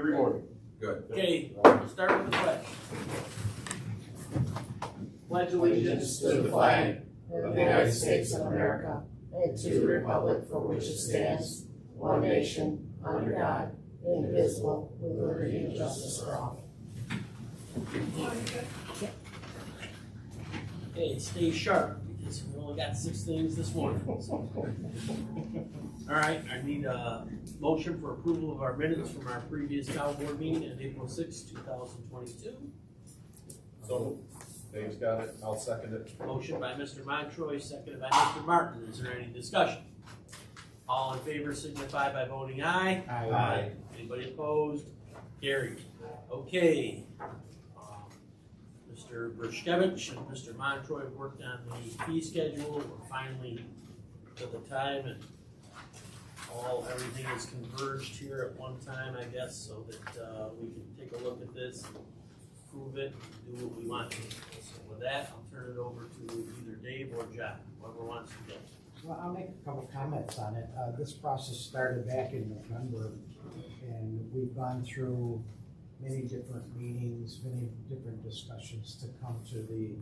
Every morning. Good. Okay, we'll start with the pledge. Pledge Allegiance to the flag of the United States of America and to the republic for which it stands, one nation, under God, indivisible, with liberty and justice for all. Okay, stay sharp, because we only got 6 things this morning. All right, I need a motion for approval of our minutes from our previous town board meeting on April 6, 2022. So, Dave's got it, I'll second it. Motion by Mr. Montroy, seconded by Mr. Martin. Is there any discussion? All in favor signify by voting aye. Aye. Anybody opposed? Carried. Okay. Mr. Bershkevich and Mr. Montroy worked on the fee schedule. We're finally to the time, and everything is converged here at one time, I guess, so that we can take a look at this, prove it, do what we want to. So with that, I'll turn it over to either Dave or John, whoever wants to go. Well, I'll make a couple comments on it. This process started back in November, and we've gone through many different meetings, many different discussions to come to the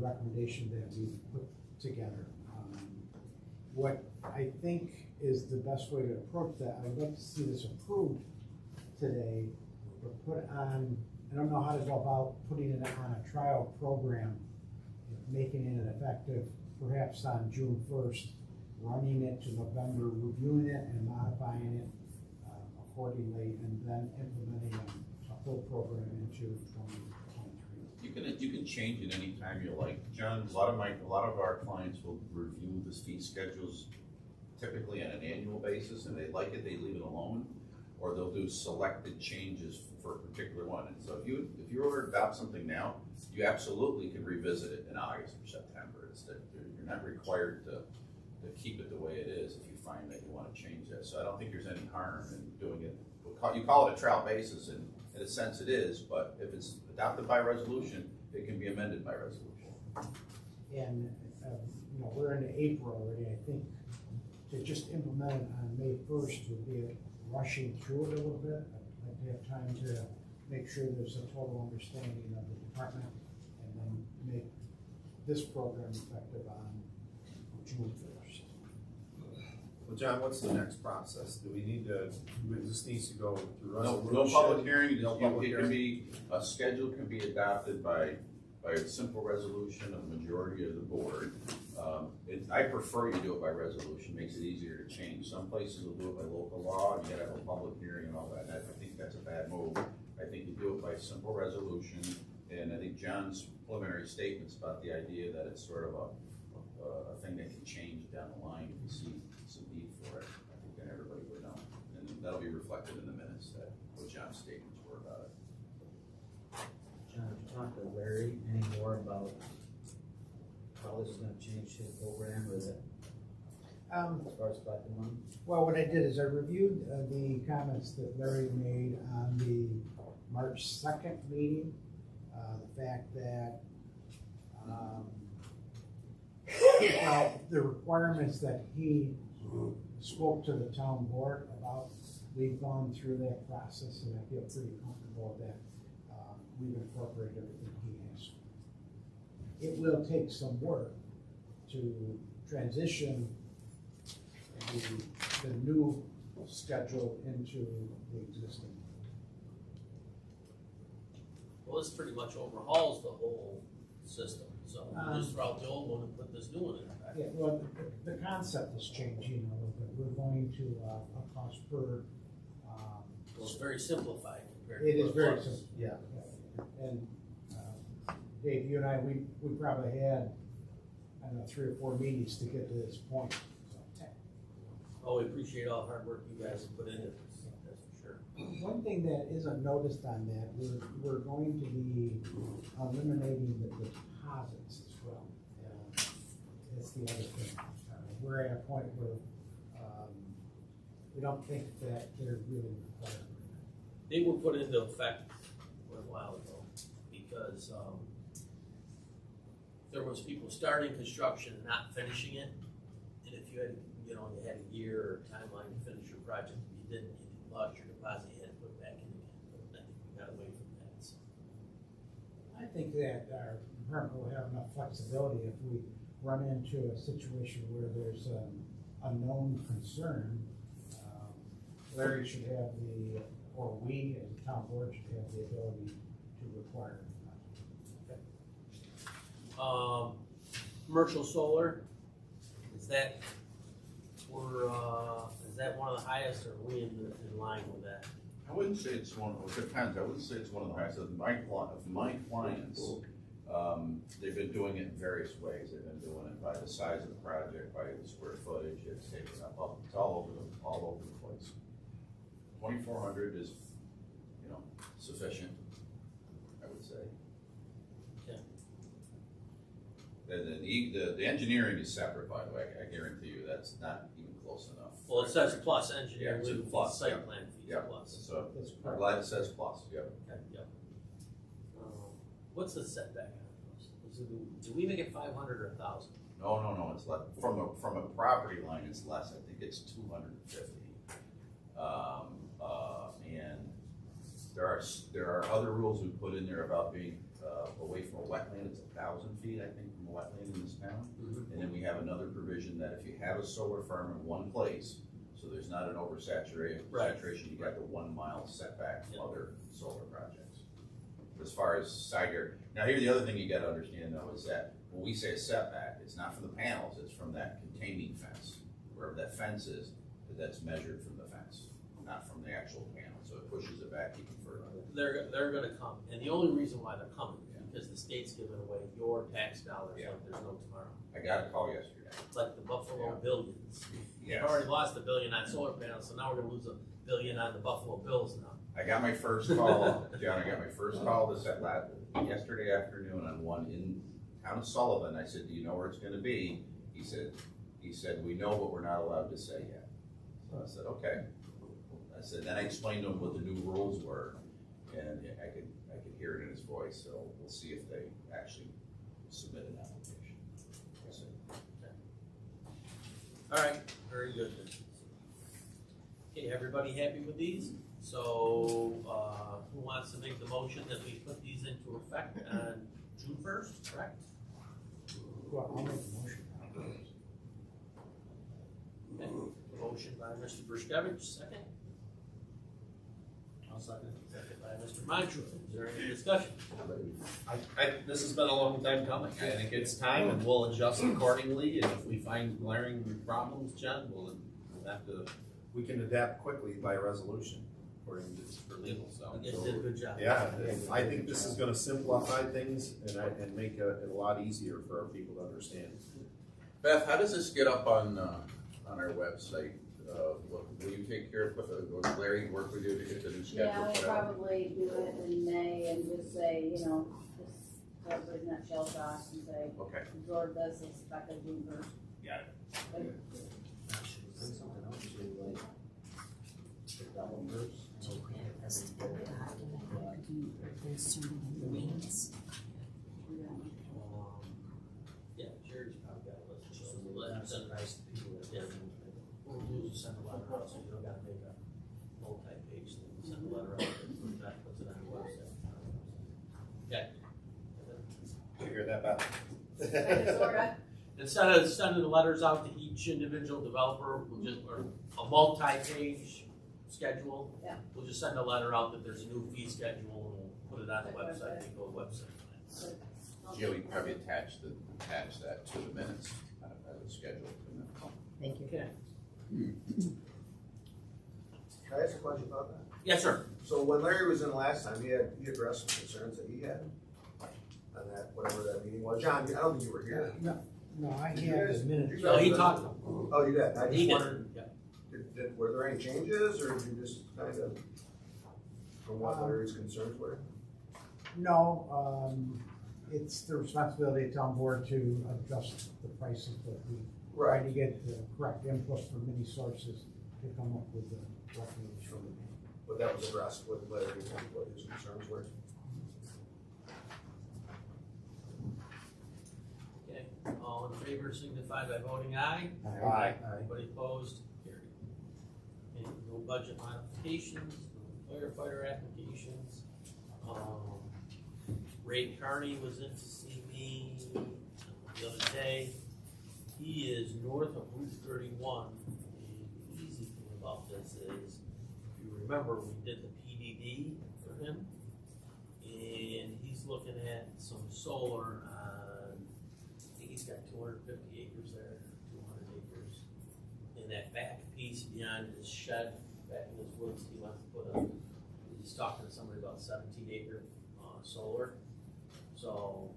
recommendation that we put together. What I think is the best way to approach that, I'd like to see this approved today, but put on, I don't know how to go about putting it on a trial program, making it effective perhaps on June 1st, running it to November, reviewing it and modifying it accordingly, and then implementing a full program into 2023. You can change it anytime you like. John, a lot of our clients will review the fee schedules typically on an annual basis, and they like it, they leave it alone, or they'll do selected changes for a particular one. And so if you were to adopt something now, you absolutely can revisit it in August or September. It's that you're not required to keep it the way it is if you find that you want to change that. So I don't think there's any harm in doing it. You call it a trial basis, and in a sense it is, but if it's adopted by resolution, it can be amended by resolution. And we're in April already. I think to just implement it on May 1st would be rushing through it a little bit. I'd like to have time to make sure there's a total understanding of the department, and then make this program effective on June 1st. Well, John, what's the next process? Do we need to, this needs to go through resolution? No public hearing. No public It can hearing. be, a schedule can be adopted by a simple resolution of the majority of the board. I prefer you do it by resolution, makes it easier to change. Some places will do it by local law, and you gotta have a public hearing and all that. And I think that's a bad move. I think you do it by simple resolution, and I think John's preliminary statements about the idea that it's sort of a thing that can change down the line if you see some need for it. I think then everybody would know, and that'll be reflected in the minutes that what John's statements were about it. John, have you talked to Larry any more about how this is gonna change his program, or is it as far as collecting money? Well, what I did is I reviewed the comments that Larry made on the March 2nd meeting. The fact that the requirements that he spoke to the town board about, we've gone through that process, and I feel pretty comfortable that we've incorporated everything he asked. It will take some work to transition the new schedule into the existing. Well, this pretty much overhauls the whole system, so we just throw out the old one and put this new one in. Yeah, well, the concept is changing a little bit. We're going to a cost per. Well, it's very simplified compared to. It is what very was. simple, yeah. And Dave, you and I, we probably had, I don't know, 3 or 4 meetings to get to this point. So. Oh, we appreciate all the hard work you guys have put into this, that's for sure. One thing that isn't noticed on that, we're going to be eliminating the deposits as well. That's the other thing. We're at a point where we don't think that they're really required. They were put into effect a while ago because there was people starting construction and not finishing it, and if you had, you had a year or timeline to finish your project, if you didn't, you department will have enough flexibility if we run into a situation where there's a known concern. Larry should have or we as a town board should have the ability to require. Commercial solar, is that one of the highest, or are we in line with that? I wouldn't say it's one, it depends, I wouldn't say it's one of the highest, of my clients, they've been doing it in various ways, they've been doing it by the size of the project, by the square footage, it's taken up, it's all over the place. 2,400 is, sufficient, I would say. Okay. The engineering is separate, by the way, I guarantee you, that's not even close enough. Well, it says plus engineering, Yeah, it's a legal plus, fees, site yeah. plan fees, Yeah. plus. So, That's I'm correct. glad it says plus, yep. Okay, yep. What's the setback on it? Do we make it 500 or 1,000? No, it's less, from a property line, it's less, I think it's 250. And there are other rules we put in there about being, away from a wetland, it's 1,000 feet, I think, from a wetland in this town. Mm-hmm. And then we have another provision that if you have a solar farm in one place, so there's not an oversaturation, Right. you got the 1 mile setback from Yep. other solar projects. As far as side yard, now here, the other thing you gotta understand though is that when we say a setback, it's not from the panels, it's from that containing fence. Wherever that fence is, that's measured from the fence, not from the actual panel, so it pushes it back even further. They're gonna come, and the only reason why they're coming is because the state's giving away your tax dollars Yeah. like there's no tomorrow. I got a call yesterday. It's like the Buffalo Yeah. Billions. Yes. We've already lost $1 billion on solar panels, so now we're gonna lose $1 billion on the Buffalo Bills now. I got my first call, John, yesterday afternoon on one in town of Sullivan. I said, do you know where it's gonna be? He said, we know, but we're not allowed to say yet. So I said, okay. I said, then I explained to him what the new rules were, and I could hear it in his voice, so we'll see if they actually submit an application. We'll see. All right, very good. Okay, everybody happy with these? So, who wants to make the motion that we put these into effect on June 1st, correct? Well, I'll make the motion. Okay, motion by Mr. Bruskevich, second. I'll second. Second by Mr. Montroy. Is there any discussion? This has been a long time coming. I think it's time, and we'll adjust accordingly. And if we find glaring problems, John, we'll have to We can adapt quickly by resolution, according to for legal. So You guys did a good job. Yeah, I think this is gonna simplify things and make it a lot easier for our people to understand. Beth, how does this get up on our website? Will you take care of, will Larry work with you to get the new schedule? Yeah, we'll put out? probably do it in May and just say, just so everybody's not shell shocked and say, Okay. absorb this, it's effective June 1st. Got it. Should we put something else to like developers? Yeah, Jerry's probably got a list. So we'll let him I'm send surprised the people that Yeah. didn't. What we'll do is send a letter out, so you don't gotta make a multi-page thing, send a letter out, and that puts it on the website. Okay. Did you hear that, Beth? Sorta. Instead of sending the letters out to each individual developer, or a multi-page schedule. Yeah. We'll just send a letter out that there's a new fee schedule, and we'll put it on the website, and go to the website. Jill, you probably attach that to the minutes, as a schedule. Thank you. Okay. Can I ask a question about that? Yes, sir. So when Larry was in last time, he addressed some concerns that he had on that, whatever that meeting was. John, I don't think you were here. No, I You have guys- the minutes. you So guys- he talked, Oh, you did? I he just did, wondered, yeah. were there any changes, or did you just kind of, from what Larry's concerns were? No, it's the responsibility of town board to adjust the prices, but we try to get the correct input from many sources to come up with the recommendation. But that was addressed with Larry, and what his concerns were. Okay, all in favor signify by voting aye. Aye. Anybody opposed? Carried. Okay, no budget modifications, no firefighter applications. Ray Carney was in to see me the other day. He is north of Route 31. The easy thing about this is, if you remember, we did the PDD for him. And he's looking at some solar on, I think he's got 250 acres there, 200 acres. In that back piece beyond his shed, back in his woods, he wants to put he's talking to somebody about 17-acre solar. So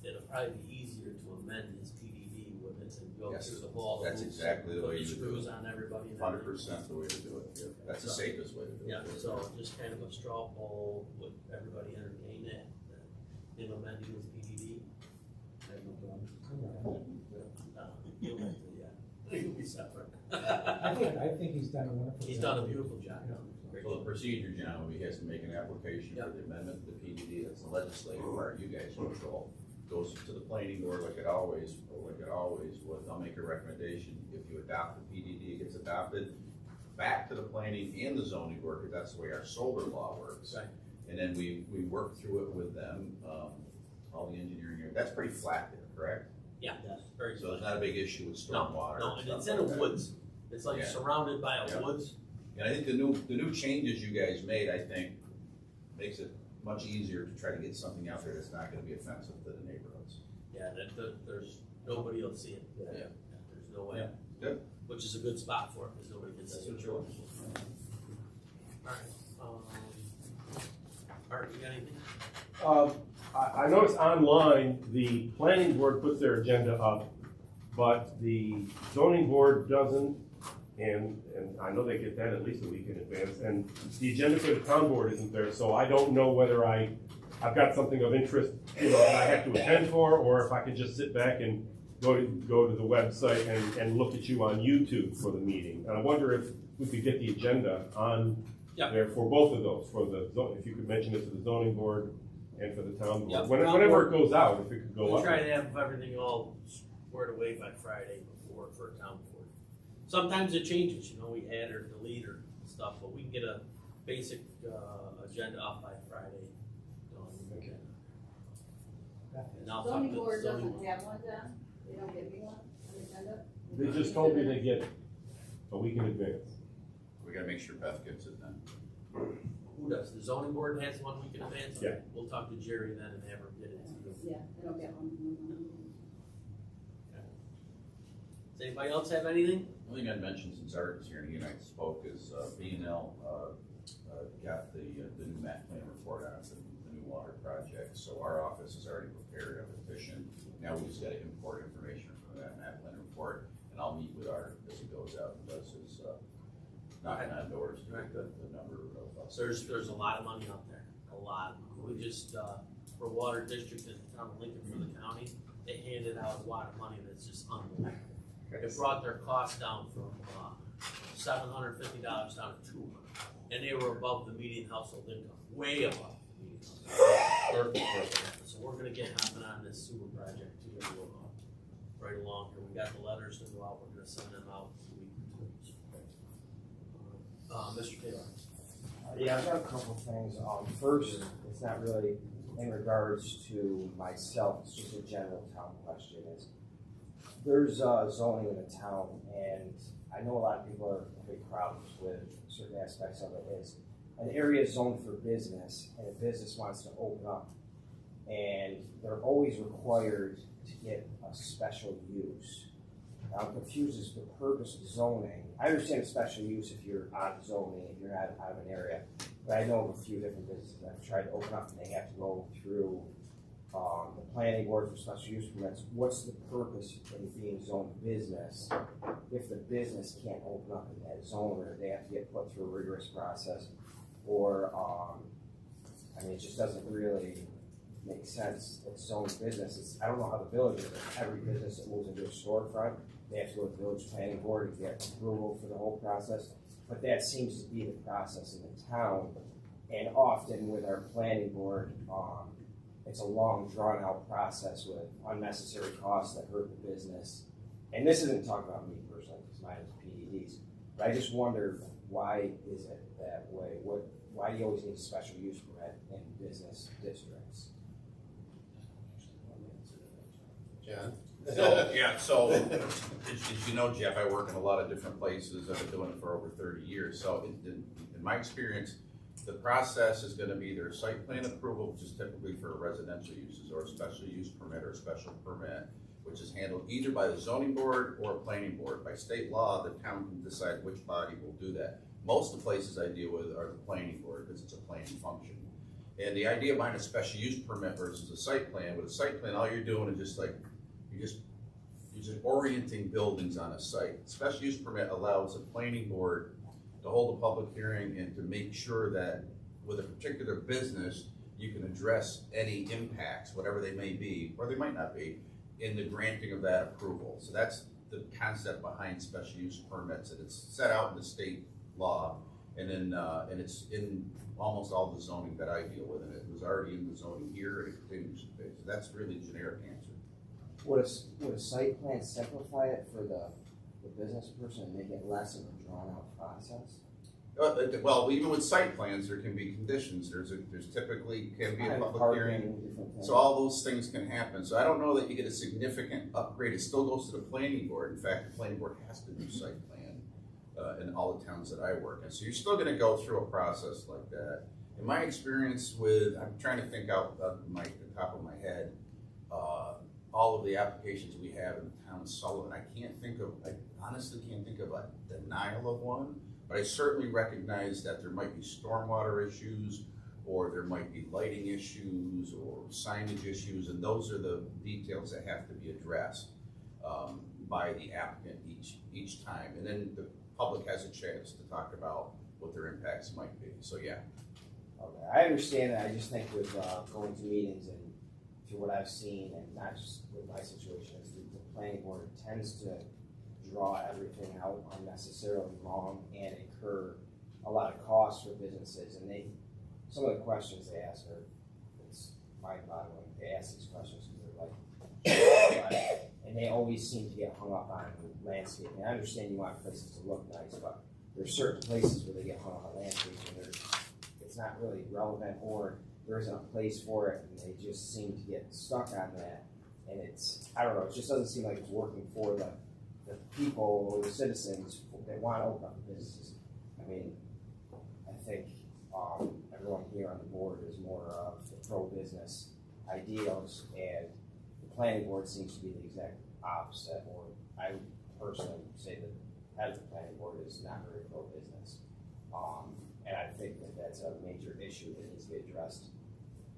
it'll probably be easier to amend his PDD with it and go Yes, through the whole. that's exactly the way you do Screws it. on everybody. and 100% the way to do it. That's the safest way to do it. Yeah, so just kind of a straw poll, would everybody entertain that, him amending his PDD? You'll be separate. I think he's done a wonderful job. He's done a beautiful job. So the procedure, John, would be he has to make an application for the amendment to the PDD, that's the legislative part, you guys control. Goes to the planning board like it always would, they'll make a recommendation, if you adopt the PDD, it gets adopted, back to the planning and the zoning board, because that's the way our solar law works. Right. And then we work through it with them, all the engineering, that's pretty flat there, correct? Yeah, very So there's not a big issue with stormwater. No, and and stuff it's in like the that. woods. It's like Yeah. surrounded by a Yeah. woods. And I think the new changes you guys made, I think, makes it much easier to try to get something out there that's not gonna be offensive to the neighborhoods. Yeah, there's, nobody will see it. Yeah. There's no way. Yeah, good. Which is a good spot for it, because nobody can see it. sure. Alright, Art, you got anything? I noticed online, the planning board puts their agenda up, but the zoning board doesn't, and I know they get that at least a week in advance, and the agenda for the town board isn't there, so I don't know whether I've got something of interest, that I have to attend for, or if I can just sit back and go to the website and look at you on YouTube for the meeting. And I wonder if we could get the agenda on Yep. there for both of those, if you could mention it to the zoning board and for the town board. Yep. Whenever it goes out, if it could go We'll up. try to have everything all squared away by Friday before for town board. Sometimes it changes, we add or delete or stuff, but we can get a basic, agenda up by Friday. Okay. And I'll talk to Zoning the board zoning doesn't have one then? They don't give me one, an agenda? They just told me they get it a week in advance. We gotta make sure Beth gets it then. Who does? The zoning board has 1 week in advance? Yeah. We'll talk to Jerry then and have her get it to you. Yeah, they don't get one. Does anybody else have anything? The only thing I'd mention since Art is here and he and I spoke is, B&L, got the new map plan report on the new water project. So our office has already prepared a petition. Now we just gotta import information from that map plan report. And I'll meet with Art as he goes out and does his, knocking on doors to get the number of. So there's a lot of money out there, a lot. We just, for water district in the town of Lincoln for the county, they handed out a lot of money that's just unbelievable. It brought their cost down from, $750 down to $200. And they were above the median household income, way above the median household income. So we're gonna get hopping on this sewer project too, and we'll, right along here. We got the letters to go out, we're gonna send them out in a week or two. Mr. Taylor. Yeah, I've got a couple of things. First, it's not really in regards to myself, it's just a general town question. There's zoning in the town, and I know a lot of people are having problems with certain aspects of it. Is an area zoned for business, and a business wants to open up, and they're always required to get a special use. I'm confused as to the purpose of zoning. I understand a special use if you're on zoning, if you're out of an area, but I know of a few different businesses that have tried to open up and they have to go through the planning board for special use permits. What's the purpose in being zoned business if the business can't open up in that zone, or they have to get put through a rigorous process, or it just doesn't really make sense. It's zoned business. I don't know how the village is, but every business that moves into a storefront, they have to go to the village planning board to get approval for the whole process. But that seems to be the process in the town, and often with our planning board, it's a long, drawn-out process with unnecessary costs that hurt the business. And this isn't talking about me personally, because mine is PDDs. But I just wonder, why is it that way? Why do you always need a special use permit in business districts? John? So, yeah, so, as you know, Jeff, I work in a lot of different places, I've been doing it for over 30 years, so in my experience, the process is gonna be either site plan approval, which is typically for residential uses, or a special use permit or a special permit, which is handled either by the zoning board or a planning board. By state law, the town can decide which body will do that. Most of the places I deal with are the planning board, because it's a planning function. And the idea behind a special use permit versus a site plan, with a site plan, all you're doing is just like, you're just orienting buildings on a site. Special use permit allows a planning board to hold a public hearing and to make sure that with a particular business, you can address any impacts, whatever they may be, or they might not be, in the granting of that approval. So that's the concept behind special use permits, and it's set out in the state law, and then, and it's in almost all the zoning that I deal with, and it was already in the zoning here, and it continues to be. So that's really a generic answer. Would a site plan simplify it for the business person and make it less of a drawn out process? Well, even with site plans, there can be conditions. There's typically can be a public hearing. So all those things can happen. So I don't know that you get a significant upgrade. It still goes to the planning board. In fact, the planning board has to do site plan in all the towns that I work in. So you're still gonna go through a process like that. In my experience with, I'm trying to think out of the top of my head, all of the applications we have in the town of Sullivan, I honestly can't think of a denial of one, but I certainly recognize that there might be stormwater issues, or there might be lighting issues, or signage issues, and those are the details that have to be addressed by the applicant each time. And then the public has a chance to talk about what their impacts might be, so yeah. Okay, I understand that. I just think with going to meetings and through what I've seen, and not just with my situation, is the planning board tends to draw everything out unnecessarily long and incur a lot of costs for businesses. And some of the questions they ask are, it's mind-boggling. They ask these questions because they're like, and they always seem to get hung up on landscaping. I understand you want places to look nice, but there's certain places where they get hung up on landscaping and it's not really relevant, or there isn't a place for it, and they just seem to get stuck on that. And I don't know, it just doesn't seem like it's working for the people or the citizens that want to open up businesses. I mean, I think everyone here on the board is more of the pro-business ideals, and the planning board seems to be the exact opposite, or I would personally say that the head of the planning board is not very pro-business. And I think that that's a major issue that needs to be addressed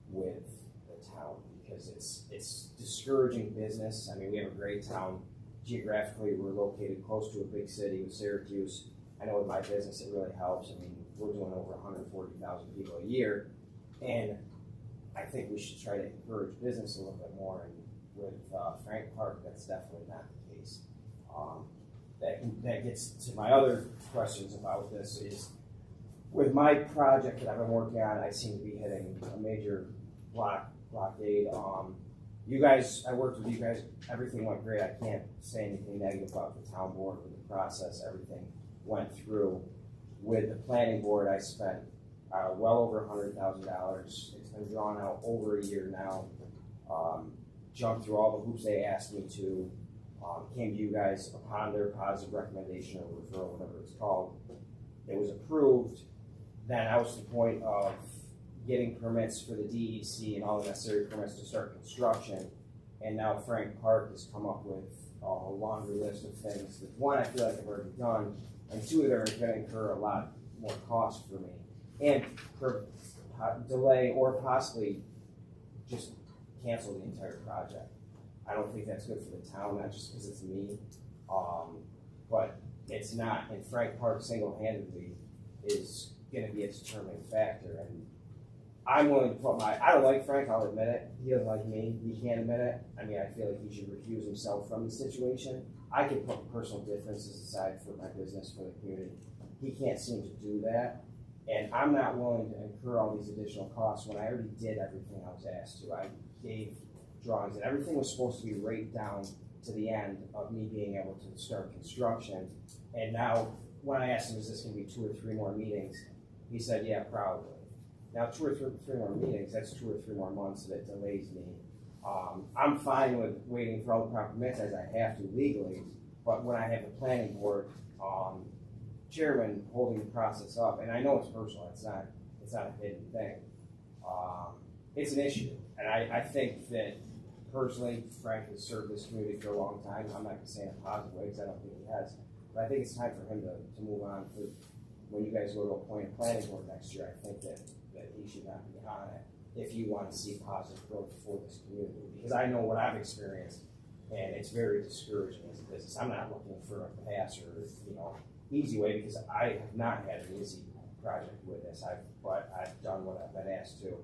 with the town, because it's discouraging business. I mean, we have a great town. Geographically, we're located close to a big city with Syracuse. I know with my business, it really helps. I mean, we're doing over 140,000 people a year, and I think we should try to encourage business a little bit more. And with Frank Park, that's definitely not the case. That gets to my other questions about this is, with my project that I've been working on, I seem to be hitting a major blockade. You guys, I worked with you guys, everything went great. I can't say anything negative about the town board with the process. Everything went through. With the planning board, I spent well over $100,000. It's been drawn out over a year now. Jumped through all the hoops they asked me to. Came to you guys upon their positive recommendation or referral, whatever it's called. It was approved. Then I was to the point of getting permits for the DEC and all the necessary permits to start construction. And now Frank Park has come up with a laundry list of things that, one, I feel like I've already done, and two, they're going to incur a lot more cost for me. And for delay or possibly just cancel the entire project. I don't think that's good for the town, not just because it's me, but it's not. And Frank Park single-handedly is going to be a determining factor. And I'm willing to put I don't like Frank, I'll admit it. He doesn't like me, he can't admit it. I mean, I feel like he should recuse himself from the situation. I can put personal differences aside for my business, for the community. He can't seem to do that. And I'm not willing to incur all these additional costs when I already did everything I was asked to. I gave drawings, and everything was supposed to be right down to the end of me being able to start construction. And now, when I asked him, is this going to be 2 or 3 more meetings? He said, yeah, probably. Now, 2 or 3 more meetings, that's 2 or 3 more months that it delays me I'm fine with waiting for all the proper permits as I have to legally, but when I have the planning board, chairman holding the process up, and I know it's personal, it's not a hidden thing. It's an issue, and I think that personally, Frank has served this community for a long time. I'm not gonna say in a positive way, because I don't think he has, but I think it's time for him to move on. For when you guys go to appoint a planning board next year, I think that he should not be on it if you want to see positive growth for this community. Because I know what I've experienced, and it's very discouraging as a business. I'm not looking for a pass or easy way, because I have not had an easy project with this. But I've done what I've been asked to,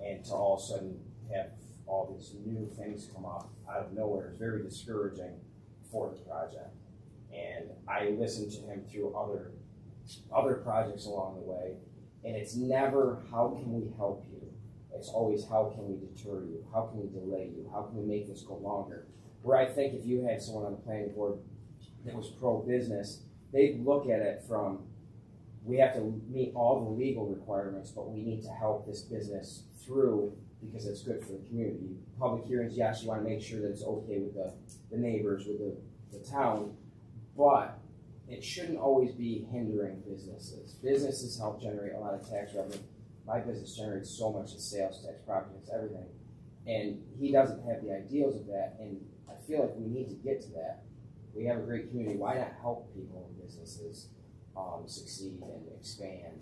and to all of a sudden have all these new things come up out of nowhere is very discouraging for the project. And I listened to him through other projects along the way, and it's never how can we help you. It's always how can we deter you? How can we delay you? How can we make this go longer? Where I think if you had someone on the planning board that was pro-business, they'd look at it from, we have to meet all the legal requirements, but we need to help this business through because it's good for the community. Public hearings, yes, you want to make sure that it's okay with the neighbors, with the town, but it shouldn't always be hindering businesses. Businesses help generate a lot of tax revenue. My business generates so much in sales tax, property tax, everything. And he doesn't have the ideals of that, and I feel like we need to get to that. We have a great community. Why not help people and businesses succeed and expand?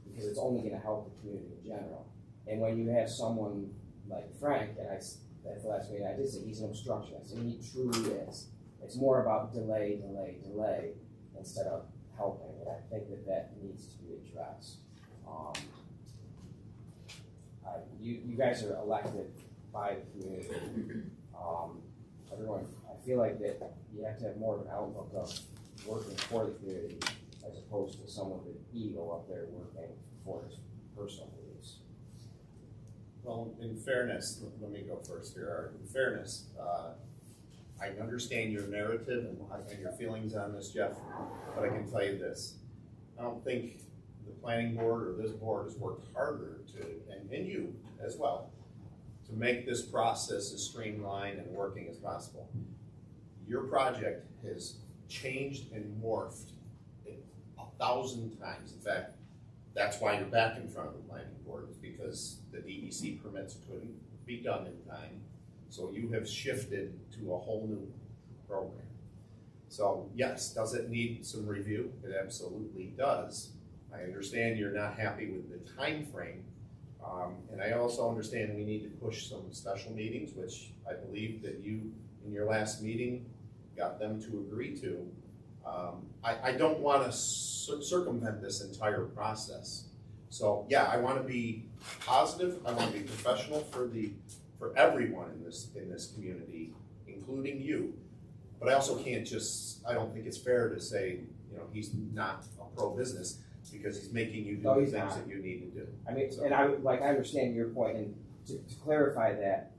Because it's only going to help the community in general. And when you have someone like Frank, and at the last meeting I did say he's an obstructionist, and he truly is. It's more about delay instead of helping, and I think that needs to be addressed. You guys are elected by the community. Everyone, I feel like that you have to have more of an outlook of working for the community as opposed to someone with ego up there working for his personal beliefs. Well, in fairness, let me go first here, Art. In fairness, I understand your narrative and your feelings on this, Jeff, but I can tell you this. I don't think the planning board or this board has worked harder to, and you as well, to make this process as streamlined and working as possible. Your project has changed and morphed 1,000 times. In fact, that's why you're back in front of the planning board, is because the DEC permits couldn't be done in time. So you have shifted to a whole new program. So yes, does it need some review? It absolutely does. I understand you're not happy with the time frame, and I also understand we need to push some special meetings, which I believe that you, in your last meeting, got them to agree to. I don't want to circumvent this entire process. So yeah, I want to be positive. I want to be professional for everyone in this community, including you. But I also can't just. I don't think it's fair to say he's not a pro-business because he's making you do the things that you need to do. I mean, so. And I understand your point, and to clarify that,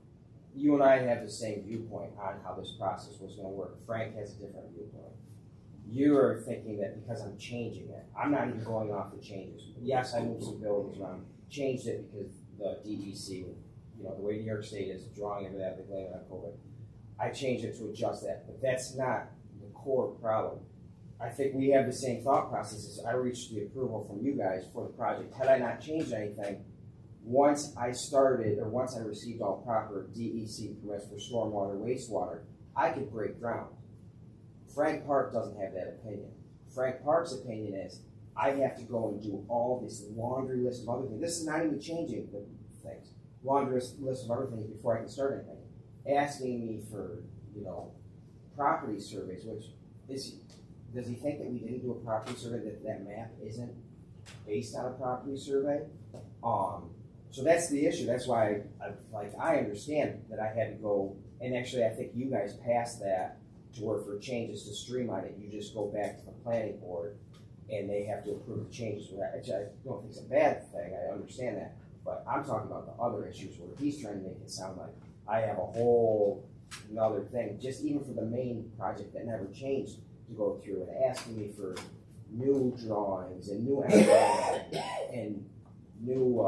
you and I have the same viewpoint on how this process was going to work. Frank has a different viewpoint. You are thinking that because I'm changing it, I'm not even going off the changes. Yes, I moved some buildings around, changed it because the DEC, the way New York State is drawing everything out, they blame it on COVID. I changed it to adjust that, but that's not the core problem. I think we have the same thought processes. I reached the approval from you guys for the project. Had I not changed anything, once I received all proper DEC permits for stormwater, wastewater, I could break ground. Frank Park doesn't have that opinion. Frank Park's opinion is, I have to go and do all this laundry list of other things. This is not even changing the things. Laundry list of other things before I can start anything. Asking me for, property surveys, does he think that we didn't do a property survey, that map isn't based on a property survey? So that's the issue. That's why I understand that I had to go, and actually I think you guys passed that to work for changes to streamline it. You just go back to the planning board and they have to approve the changes, which I don't think is a bad thing. I understand that. But I'm talking about the other issues where he's trying to make it sound like I have a whole another thing, just even for the main project that never changed, to go through and asking me for new drawings and new and new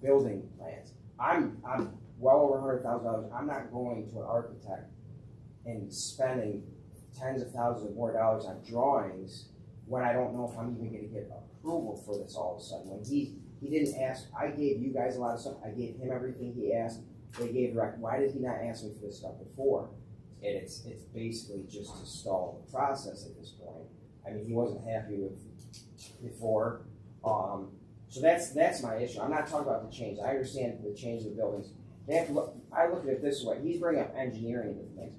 building plans. I'm well over $100,000. I'm not going to an architect and spending tens of thousands of more dollars on drawings when I don't know if I'm even gonna get approval for this all of a sudden. When he didn't ask, I gave you guys a lot of stuff, I gave him everything he asked, they gave why did he not ask me for this stuff before? And it's basically just to stall the process at this point. I mean, he wasn't happy with before. So that's my issue. I'm not talking about the change. I understand the change of the buildings. They have to look, I look at it this way. He's bringing up engineering into things.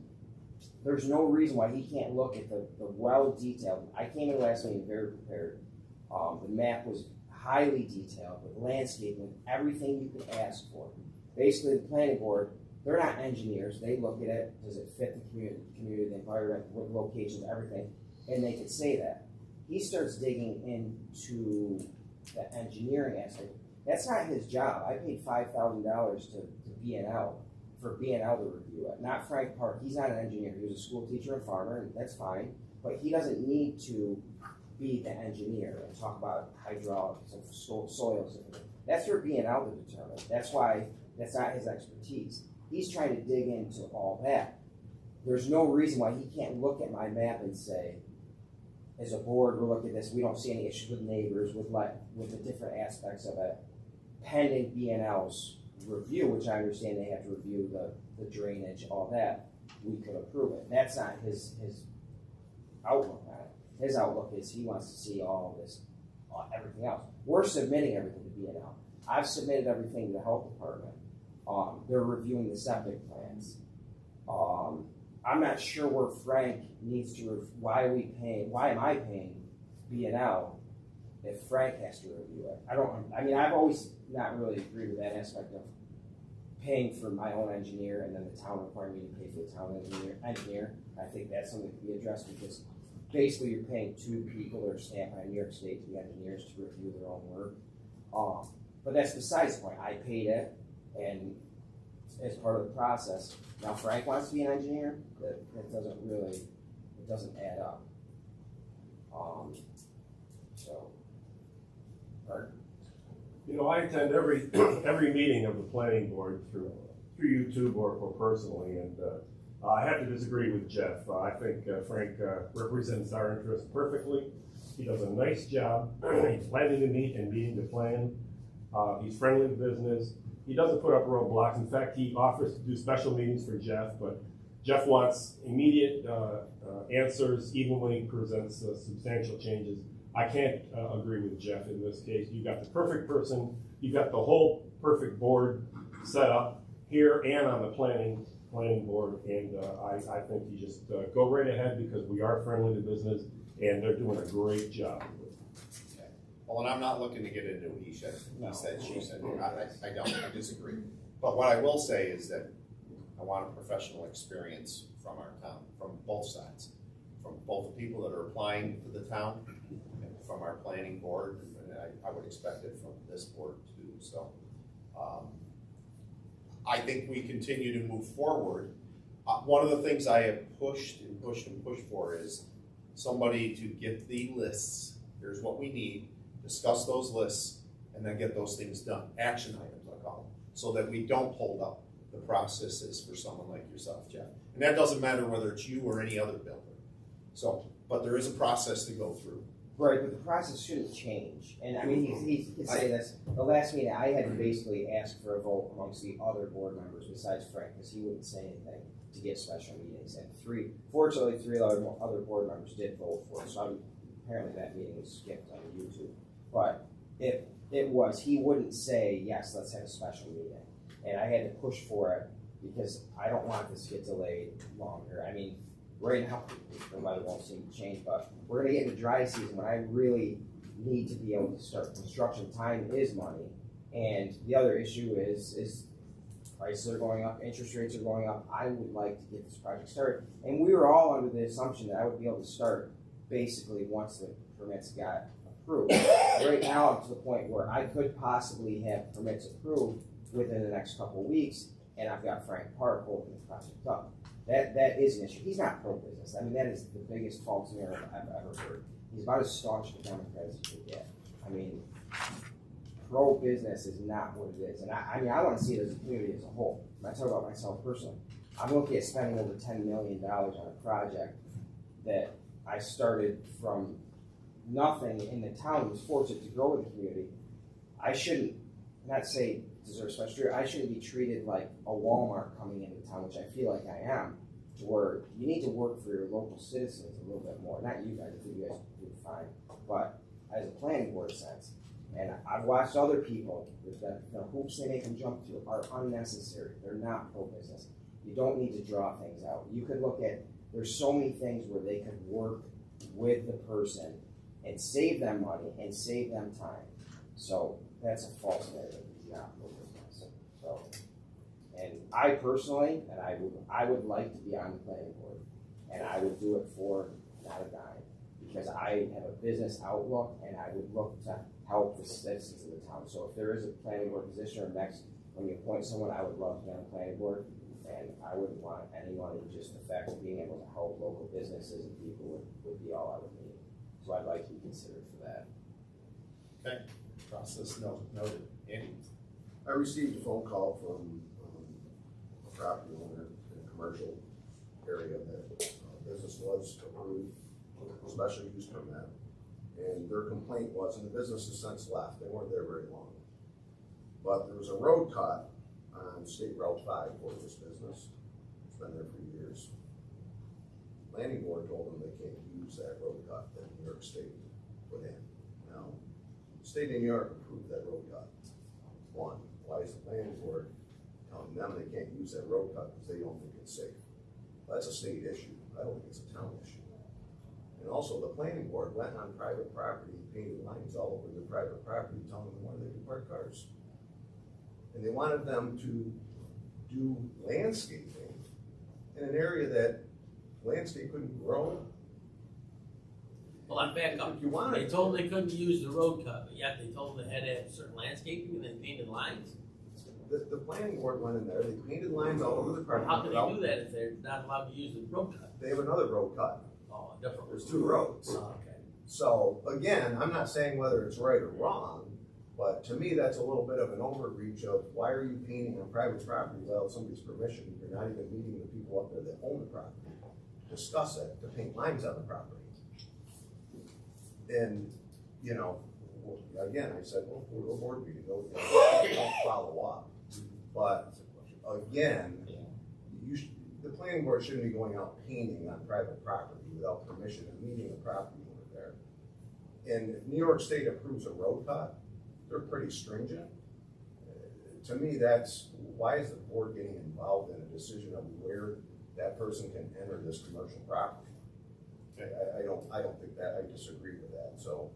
There's no reason why he can't look at the well-detailed. I came in last meeting very prepared. The map was highly detailed with landscaping, with everything you could ask for. Basically, the planning board, they're not engineers. They look at it. Does it fit the community, the environment, what locations, everything, and they could say that. He starts digging into the engineering aspect. That's not his job. I paid $5,000 to B&L for B&L to review it, not Frank Park. He's not an engineer. He was a school teacher and farmer, and that's fine. But he doesn't need to be the engineer and talk about hydraulics and soils. That's for B&L to determine. That's why that's not his expertise. He's trying to dig into all that. There's no reason why he can't look at my map and say, as a board, we're looking at this, we don't see any issues with neighbors, with the different aspects of it, pending B&L's review, which I understand they have to review the drainage, all that, we could approve it. That's not his outlook on it. His outlook is he wants to see all of this, everything else. We're submitting everything to B&L. I've submitted everything to the health department. They're reviewing the septic plans. I'm not sure where Frank needs to, why am I paying B&L if Frank has to review it? I've always not really agreed with that aspect of paying for my own engineer and then the town requiring me to pay for the town engineer. I think that's something that can be addressed because basically you're paying two people that are stamped by New York State to be engineers to review their own work. But that's besides the point. I paid it, and as part of the process. Now Frank wants to be an engineer. That doesn't add up. Pardon? You know, I attend every meeting of the planning board through YouTube or personally, and I have to disagree with Jeff. I think Frank represents our interests perfectly. He does a nice job. He's planning to meet and meeting the plan. He's friendly to business. He doesn't put up roadblocks. In fact, he offers to do special meetings for Jeff, but Jeff wants immediate answers even when he presents substantial changes. I can't agree with Jeff in this case. You've got the perfect person. You've got the whole perfect board set up here and on the planning board, and I think you just go right ahead because we are friendly to business and they're doing a great job. Well, and I'm not looking to get into he said, she said. I disagree. But what I will say is that I want a professional experience from our town, from both sides, from both the people that are applying to the town and from our planning board, and I would expect it from this board too. So I think we continue to move forward. One of the things I have pushed for is somebody to get the lists. Here's what we need. Discuss those lists, and then get those things done. Action items, I call them, so that we don't hold up the processes for someone like yourself, Jeff. And that doesn't matter whether it's you or any other builder. So, but there is a process to go through. Right, but the process shouldn't change. And I mean, he could say this. The last meeting, I had to basically ask for a vote amongst the other board members besides Frank, because he wouldn't say anything to get special meetings. And fortunately, three other board members did vote for it. So apparently that meeting was skipped on YouTube. But it was, he wouldn't say, yes, let's have a special meeting. And I had to push for it because I don't want this to get delayed longer. I mean, right now, nobody won't seem to change, but we're gonna get into dry season when I really need to be able to start construction. Time is money. And the other issue is prices are going up, interest rates are going up. I would like to get this project started. And we were all under the assumption that I would be able to start basically once the permits got approved. Right now, I'm to the point where I could possibly have permits approved within the next couple of weeks, and I've got Frank Park holding the project up. That is an issue. He's not pro-business. I mean, that is the biggest false narrative I've ever heard. He's about as staunch a Democrat as you can get. I mean, pro-business is not what it is. And I mean, I wanna see it as a community as a whole. I'm talking about myself personally. I'm looking at spending over $10 million on a project that I started from nothing in the town, was fortunate to grow in the community. I shouldn't, not say deserve special treatment, I shouldn't be treated like a Walmart coming into town, which I feel like I am, to where you need to work for your local citizens a little bit more. Not you guys, I think you guys do fine, but as a planning board sense. And I've watched other people, the hoops they make them jump through are unnecessary. They're not pro-business. You don't need to draw things out. You could look at, there's so many things where they could work with the person and save them money and save them time. So that's a false narrative. It's not pro-business. So, and I personally, and I would like to be on the planning board, and I would do it for not a dime, because I have a business outlook and I would look to help the citizens of the town. So if there is a planning board position or next, when you appoint someone, I would love to be on the planning board, and I wouldn't want any money, just the fact of being able to help local businesses and people would be all I would need. So I'd like to be considered for that. Okay, process noted. Andy? I received a phone call from a property owner in a commercial area that business was approved, special use permit. And their complaint was, and the business has since left, they weren't there very long. But there was a road cut on State Route 5 for this business. It's been there for years. Planning board told them they can't use that road cut that New York State put in. Now, the state of New York approved that road cut. One, why is the planning board telling them they can't use that road cut because they don't think it's safe? That's a state issue. I don't think it's a town issue. And also, the planning board went on private property and painted lines all over the private property, telling them where they could park cars. And they wanted them to do landscaping in an area that landscape couldn't grow. Well, I'm back up. If you wanted They to. told them they couldn't use the road cut, but yet they told them they had to have certain landscaping and then painted lines. The planning board went in there, they painted lines all over the property. How can they do that if they're not allowed to use the road cut? They have another road cut. Oh, a different. There's two roads. Oh, okay. So, again, I'm not saying whether it's right or wrong, but to me, that's a little bit of an overreach of why are you painting on private property without somebody's permission? You're not even meeting the people up there that own the property. Discuss it, to paint lines on the property. And, you know, again, I said, well, we're a board meeting, don't follow up. But, again, the planning board shouldn't be going out painting on private property without permission and meeting the property owner there. And if New York State approves a road cut, they're pretty stringent. To me, that's, why is the board getting involved in a decision of where that person can enter this commercial property? Okay, I don't think that, I disagree with that. So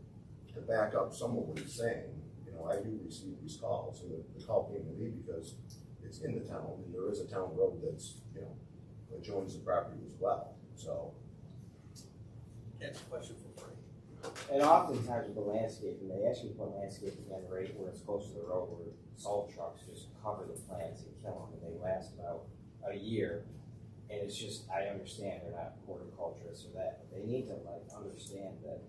to back up some of what he's saying, you know, I do receive these calls, and the call came to me because it's in the town, and there is a town road that's, you know, that joins the property as well, so. That's a question for Frank. And oftentimes with the landscaping, they actually put landscaping in right where it's close to the road, where salt trucks just cover the plants and kill them, and they last about a year. And it's just, I understand they're not horticulturists or that, but they need to like understand that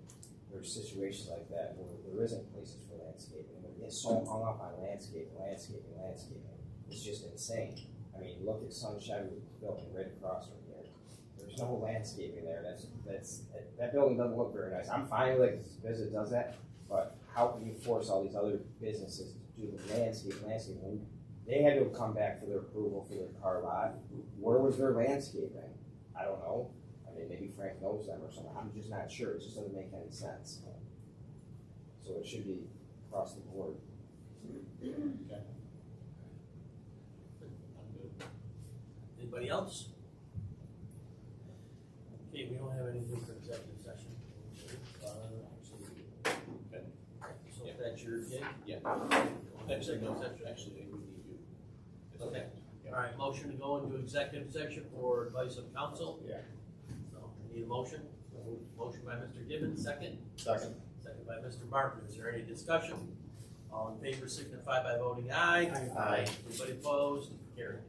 there's situations like that where there isn't places for landscaping. They get so hung up on landscaping. It's just insane. I mean, look at Sunshine building right across from here. There's no landscaping there. That building doesn't look very nice. I'm fine with it, this visit does that, but how can you force all these other businesses to do the landscaping when they had to come back for their approval for their car lot? Where was their landscaping? I don't know. I mean, maybe Frank knows them or something. I'm just not sure. It just doesn't make any sense. So it should be across the board. Okay. Anybody else? Okay, we don't have anything for executive session. Okay. So if that's your gig? Yeah. Actually, no, Actually, we need you. It's Okay. All right, motion to go into executive session for advice of counsel. Yeah. So, need a motion? Motion by Mr. Gibbons, second. Second. Second by Mr. Barton. Is there any discussion? All in favor signify by voting aye. Aye. Anybody opposed? Carried.